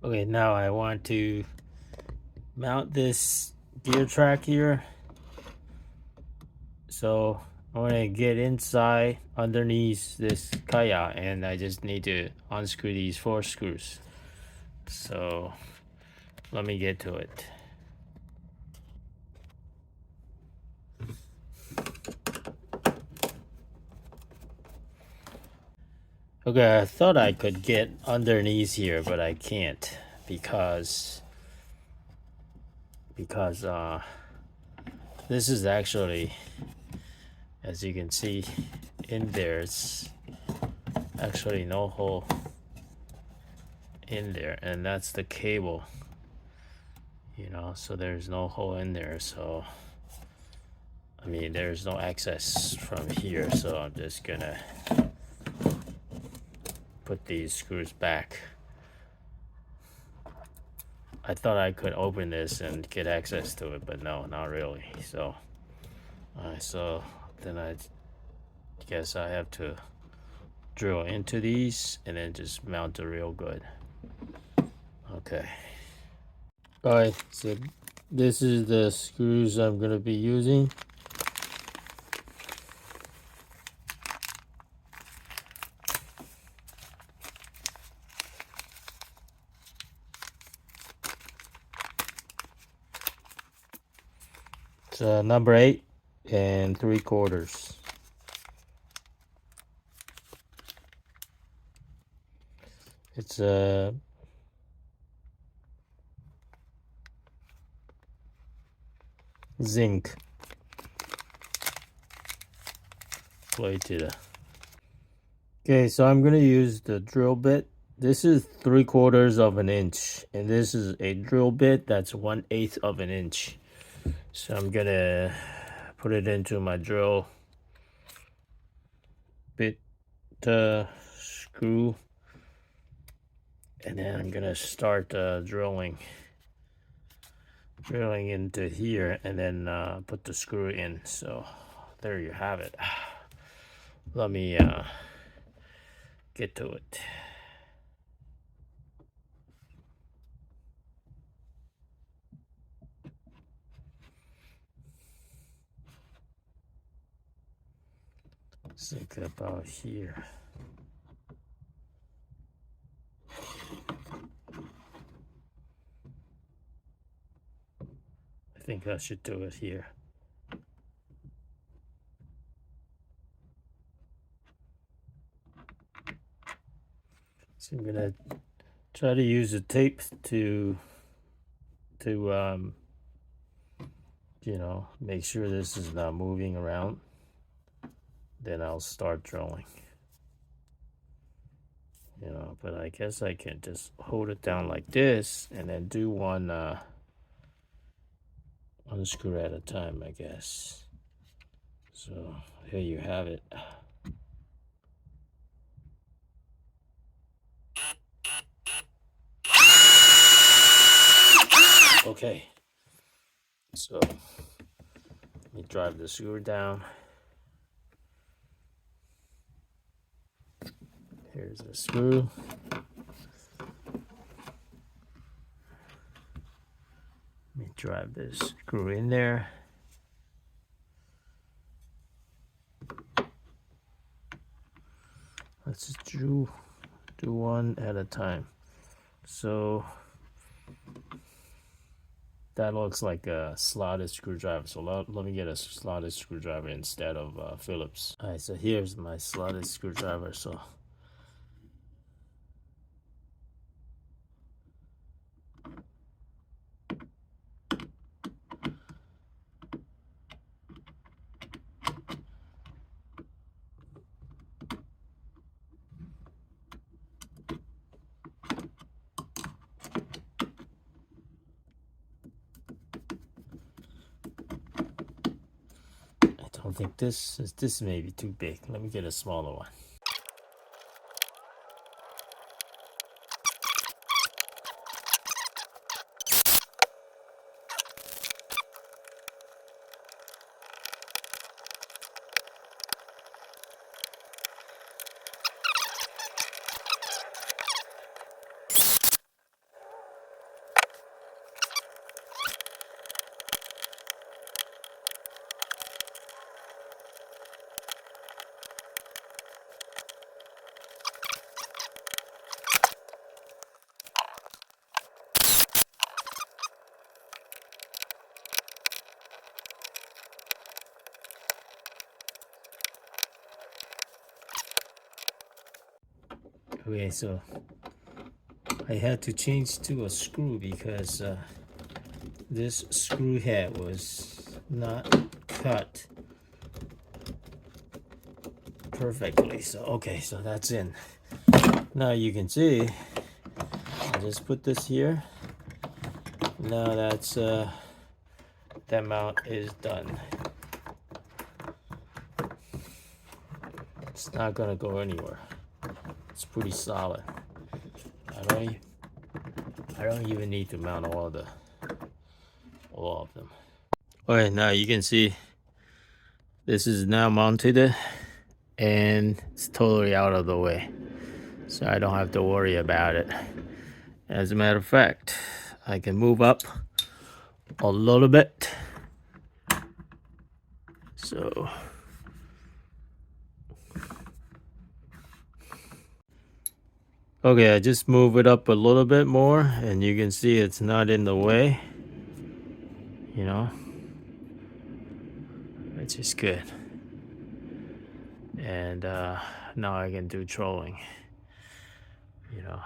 Okay, now I want to mount this gear track here. So I'm gonna get inside underneath this kayak, and I just need to unscrew these 4 screws. So let me get to it. Okay, I thought I could get underneath here, but I can't because this is actually, as you can see in there, it's actually no hole in there, and that's the cable, so there's no hole in there. So I mean, there's no access from here, so I'm just gonna put these screws back. I thought I could open this and get access to it, but no, not really. So so then I guess I have to drill into these and then just mount it real good. Okay. Alright, so this is the screws I'm gonna be using. It's number 8 and 3/4. It's a zinc plated. Okay, so I'm gonna use the drill bit. This is 3/4 of an inch, and this is a drill bit that's 1/8 of an inch. So I'm gonna put it into my drill bit screw, and then I'm gonna start drilling into here, and then put the screw in. So there you have it. Let me get to it. Think about here. I think I should do it here. So I'm gonna try to use the tape to make sure this is not moving around. Then I'll start drilling. But I guess I can just hold it down like this and then do one screw at a time, I guess. So here you have it. Okay, so let me drive the screw down. Here's the screw. Let me drive this screw in there. Let's just do one at a time. So that looks like a slotted screwdriver. So let me get a slotted screwdriver instead of Phillips. All right, so here's my slotted screwdriver. So I don't think this may be too big. Let me get a smaller one. Okay, so I had to change to a screw because this screw head was not cut perfectly. So okay, so that's in. Now you can see I just put this here. Now that's that mount is done. It's not gonna go anywhere. It's pretty solid. I don't even need to mount all of them. Okay, now you can see this is now mounted and it's totally out of the way. So I don't have to worry about it. As a matter of fact, I can move up a little bit. So okay, I just move it up a little bit more and you can see it's not in the way, you know, which is good. And now I can do trolling, you know.